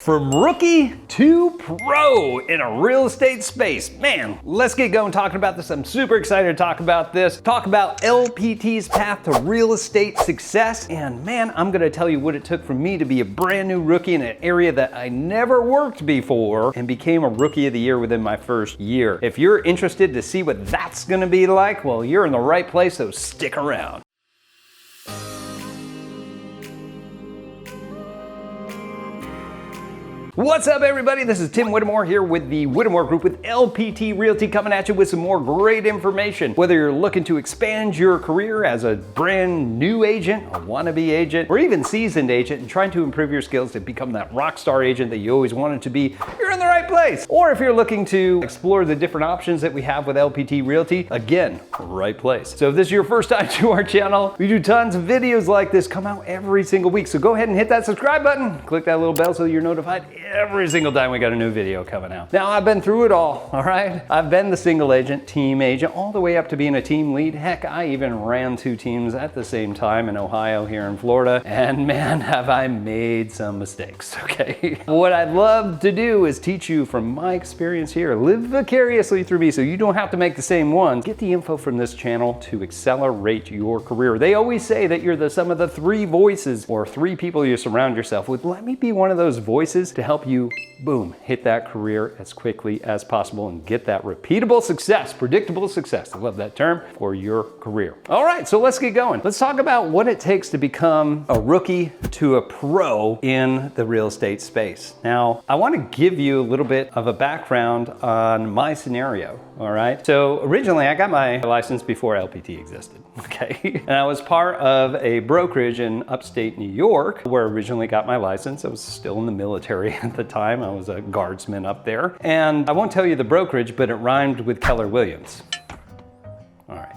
From rookie to pro in a real estate space. Man, let's get going talking about this. I'm super excited to talk about this. Talk about LPT's path to real estate success. And man, I'm gonna tell you what it took for me to be a brand new rookie in an area that I never worked before and became a rookie of the year within my first year. If you're interested to see what that's gonna be like, well, you're in the right place, so stick around. What's up, everybody? This is Tim Whittemore here with the Whittemore Group with LPT Realty, coming at you with some more great information. Whether you're looking to expand your career as a brand new agent, a wannabe agent, or even seasoned agent and trying to improve your skills to become that rock star agent that you always wanted to be, you're in the right place. Or if you're looking to explore the different options that we have with LPT Realty, again, right place. So if this is your first time to our channel, we do tons of videos like this, come out every single week. So go ahead and hit that subscribe button, click that little bell so you're notified every single time we got a new video coming out. Now, I've been through it all right? I've been the single agent, team agent, all the way up to being a team lead. Heck, I even ran two teams at the same time in Ohio, here in Florida. And man, have I made some mistakes, okay? What I'd love to do is teach you from my experience here, live vicariously through me so you don't have to make the same ones. Get the info from this channel to accelerate your career. They always say that you're the sum of the three voices or three people you surround yourself with. Let me be one of those voices to help you, boom, hit that career as quickly as possible and get that repeatable success, predictable success, I love that term, for your career. All right, so let's get going. Let's talk about what it takes to become a rookie to a pro in the real estate space. Now, I want to give you a little bit of a background on my scenario, all right? So originally, I got my license before LPT existed, okay? And I was part of a brokerage in upstate New York where I originally got my license. I was still in the military at the time. I was a guardsman up there. And I won't tell you the brokerage, but it rhymed with Keller Williams. All right.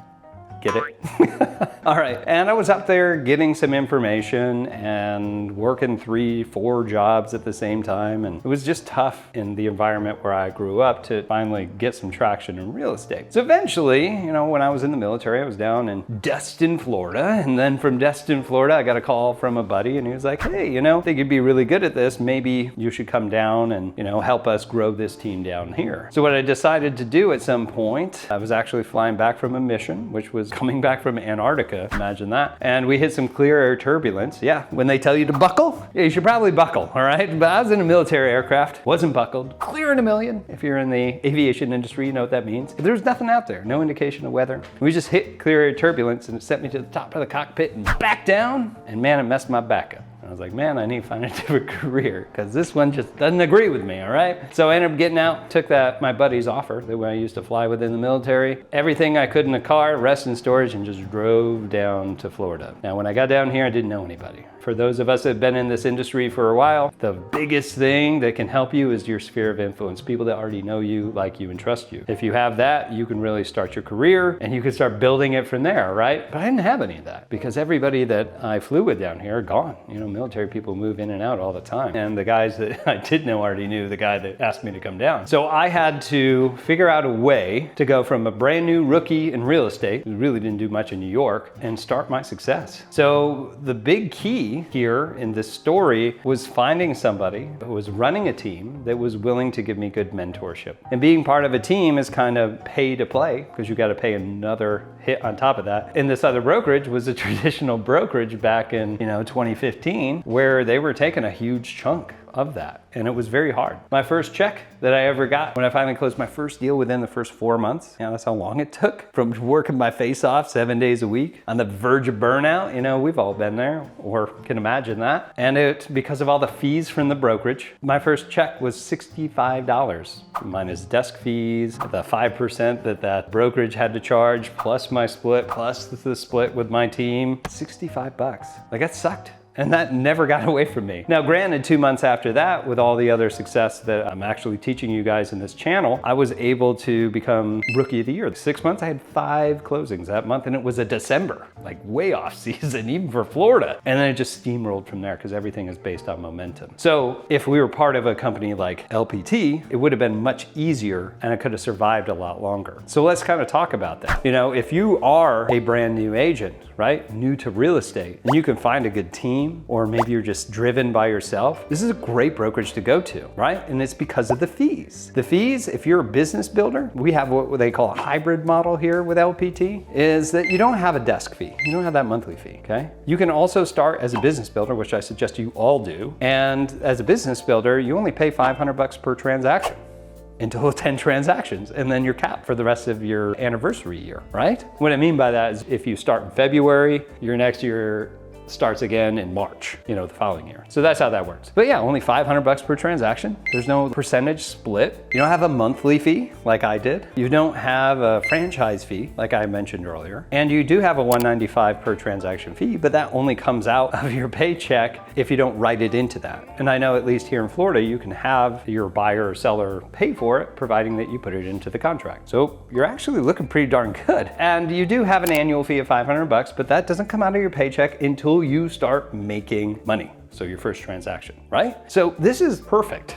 Get it? All right, and I was up there getting some information and working 3-4 jobs at the same time, and it was just tough in the environment where I grew up to finally get some traction in real estate. So eventually, you know, when I was in the military, I was down in Destin, Florida, and then from Destin, Florida, I got a call from a buddy, and he was like, hey, you know, I think you'd be really good at this. Maybe you should come down and, you know, help us grow this team down here. So what I decided to do at some point, I was actually flying back from a mission, which was coming back from Antarctica, imagine that. And we hit some clear air turbulence. Yeah, when they tell you to buckle, yeah, you should probably buckle, all right? But I was in a military aircraft, wasn't buckled, clear in a million. If you're in the aviation industry, you know what that means. But there was nothing out there, no indication of weather. We just hit clear air turbulence and it sent me to the top of the cockpit and back down, and man, it messed my back up. I was like, man, I need to find a different career because this one just doesn't agree with me, all right? So I ended up getting out, took my buddy's offer, the way I used to fly within the military, everything I could in a car, rest in storage, and just drove down to Florida. Now, when I got down here, I didn't know anybody. For those of us that have been in this industry for a while, the biggest thing that can help you is your sphere of influence, people that already know you, like you, and trust you. If you have that, you can really start your career and you can start building it from there, right? But I didn't have any of that because everybody that I flew with down here are gone. You know, military people move in and out all the time. And the guys that I did know already knew the guy that asked me to come down. So I had to figure out a way to go from a brand new rookie in real estate, who really didn't do much in New York, and start my success. So the big key here in this story was finding somebody who was running a team that was willing to give me good mentorship. And being part of a team is kind of pay to play because you got to pay another hit on top of that. And this other brokerage was a traditional brokerage back in, 2015, where they were taking a huge chunk of that. And it was very hard. My first check that I ever got when I finally closed my first deal within the first 4 months, that's how long it took from working my face off 7 days a week on the verge of burnout. We've all been there or can imagine that. And it, because of all the fees from the brokerage, my first check was $65 minus desk fees, the 5% that brokerage had to charge, plus my split, plus the split with my team, $65. Like, that sucked. And that never got away from me. Now, granted, 2 months after that, with all the other success that I'm actually teaching you guys in this channel, I was able to become Rookie of the Year. 6 months, I had 5 closings that month, and it was a December, like way off season, even for Florida. And then it just steamrolled from there because everything is based on momentum. So if we were part of a company like LPT, it would have been much easier and I could have survived a lot longer. So let's kind of talk about that. If you are a brand new agent, right? New to real estate, and you can find a good team, or maybe you're just driven by yourself, this is a great brokerage to go to, right? And it's because of the fees. The fees, if you're a business builder, we have what they call a hybrid model here with LPT, is that you don't have a desk fee. You don't have that monthly fee, okay? You can also start as a business builder, which I suggest you all do. And as a business builder, you only pay $500 per transaction until 10 transactions, and then you're capped for the rest of your anniversary year, right? What I mean by that is if you start in February, your next year starts again in March, the following year. So that's how that works. But yeah, only $500 per transaction. There's no percentage split. You don't have a monthly fee like I did. You don't have a franchise fee like I mentioned earlier. And you do have a $195 per transaction fee, but that only comes out of your paycheck if you don't write it into that. And I know at least here in Florida, you can have your buyer or seller pay for it, providing that you put it into the contract. So you're actually looking pretty darn good. And you do have an annual fee of $500, but that doesn't come out of your paycheck until you start making money. So your first transaction, right? So this is perfect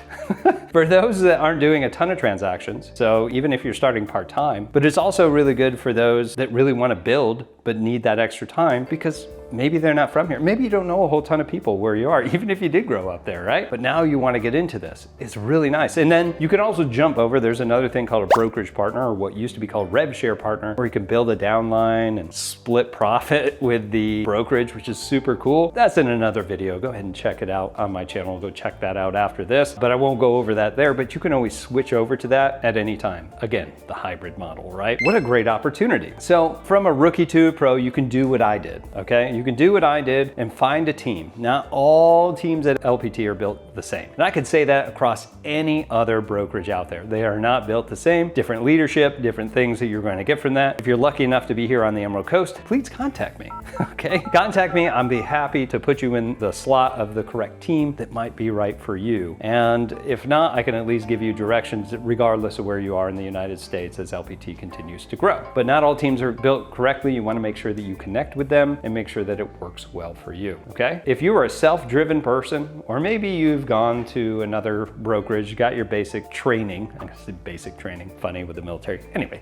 for those that aren't doing a ton of transactions. So even if you're starting part-time, but it's also really good for those that really want to build but need that extra time because maybe they're not from here. Maybe you don't know a whole ton of people where you are, even if you did grow up there, right? But now you want to get into this. It's really nice. And then you can also jump over. There's another thing called a brokerage partner, or what used to be called rev share partner, where you can build a downline and split profit with the brokerage, which is super cool. That's in another video. Go ahead and check it out on my channel. Go check that out after this, but I won't go over that there, but you can always switch over to that at any time. Again, the hybrid model, right? What a great opportunity. So from a rookie to a pro, you can do what I did, okay? You can do what I did and find a team. Not all teams at LPT are built the same. And I could say that across any other brokerage out there. They are not built the same. Different leadership, different things that you're going to get from that. If you're lucky enough to be here on the Emerald Coast, please contact me, okay? Contact me. I'll be happy to put you in the slot of the correct team that might be right for you. And if not, I can at least give you directions regardless of where you are in the United States as LPT continues to grow. But not all teams are built correctly. You want to make sure that you connect with them and make sure that it works well for you, okay? If you are a self-driven person, or maybe you've gone to another brokerage, got your basic training, I said basic training, funny with the military, anyway.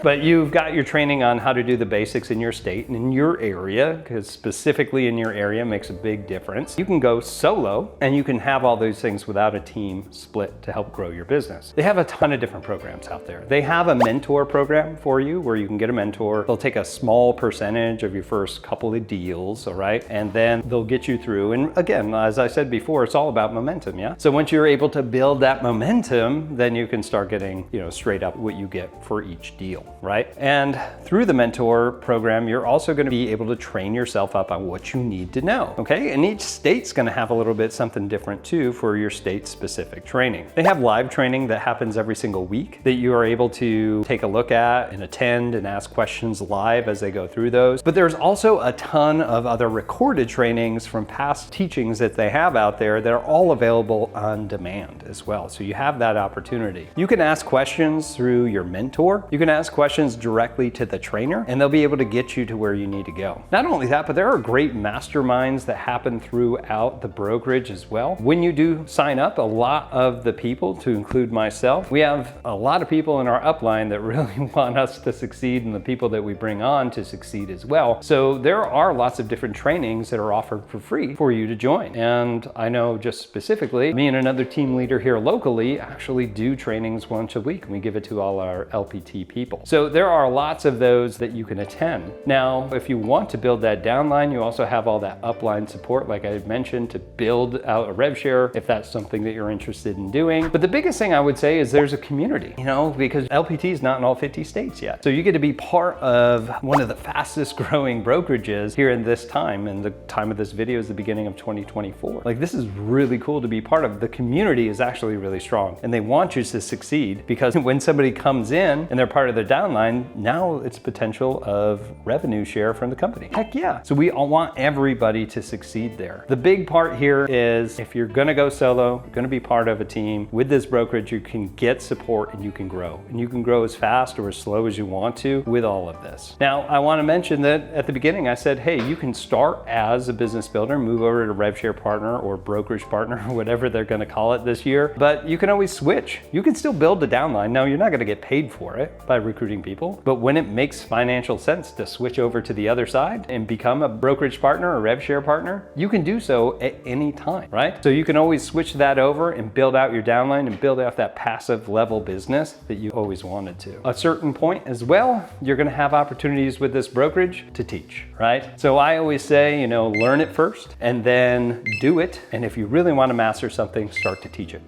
But you've got your training on how to do the basics in your state and in your area, because specifically in your area makes a big difference. You can go solo and you can have all those things without a team split to help grow your business. They have a ton of different programs out there. They have a mentor program for you where you can get a mentor. They'll take a small percentage of your first couple of deals, all right? And then they'll get you through. And again, as I said before, it's all about momentum, yeah? So once you're able to build that momentum, then you can start getting, straight up what you get for each deal, right? And through the mentor program, you're also going to be able to train yourself up on what you need to know, okay? And each state's going to have a little bit something different too for your state specific training. They have live training that happens every single week that you are able to take a look at and attend and ask questions live as they go through those. But there's also a ton of other recorded trainings from past teachings that they have out there that are all available on demand as well. So you have that opportunity. You can ask questions through your mentor. You can ask questions directly to the trainer, and they'll be able to get you to where you need to go. Not only that, but there are great masterminds that happen throughout the brokerage as well. When you do sign up, a lot of the people, to include myself, we have a lot of people in our upline that really want us to succeed and the people that we bring on to succeed as well. So there are lots of different trainings that are offered for free for you to join. And I know just specifically, me and another team leader here locally actually do trainings once a week, and we give it to all our LPT people. So there are lots of those that you can attend. Now, if you want to build that downline, you also have all that upline support, like I had mentioned, to build out a rev share if that's something that you're interested in doing. But the biggest thing I would say is there's a community, because LPT is not in all 50 states yet. So you get to be part of one of the fastest growing brokerages here in this time, and the time of this video is the beginning of 2024. Like, this is really cool to be part of. The community is actually really strong, and they want you to succeed, because when somebody comes in and they're part of the downline, now it's potential of revenue share from the company. Heck yeah. So we all want everybody to succeed there. The big part here is if you're gonna go solo, you're gonna be part of a team, with this brokerage, you can get support and you can grow. And you can grow as fast or as slow as you want to with all of this. Now, I wanna mention that at the beginning, I said, hey, you can start as a business builder, move over to rev share partner or brokerage partner, or whatever they're gonna call it this year, but you can always switch. You can still build the downline. Now, you're not gonna get paid for it by recruiting people, but when it makes financial sense to switch over to the other side and become a brokerage partner or rev share partner, you can do so at any time, right? So you can always switch that over and build out your downline and build out that passive level business that you always wanted to. At a certain point as well, you're gonna have opportunities with this brokerage to teach, right? So I always say, you know, learn it first and then do it. And if you really wanna master something, start to teach it.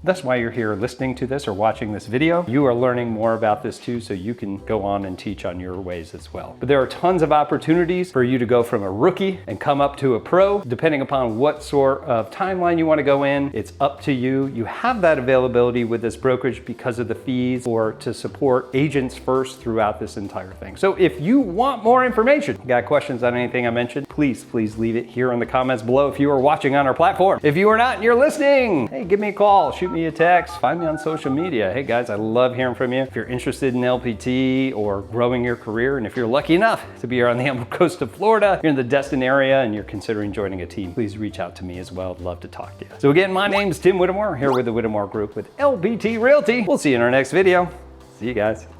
That's why you're here listening to this or watching this video. You are learning more about this too, so you can go on and teach on your ways as well. But there are tons of opportunities for you to go from a rookie and come up to a pro, depending upon what sort of timeline you want to go in. It's up to you. You have that availability with this brokerage because of the fees or to support agents first throughout this entire thing. So if you want more information, got questions on anything I mentioned, please leave it here in the comments below if you are watching on our platform. If you are not and you're listening, hey, give me a call, shoot me a text, find me on social media. Hey guys, I love hearing from you. If you're interested in LPT or growing your career, and if you're lucky enough to be here on the Emerald Coast of Florida, you're in the Destin area and you're considering joining a team, please reach out to me as well. I'd love to talk to you. So again, my name's Tim Whittemore, here with the Whittemore Group with LPT Realty. We'll see you in our next video. See you guys.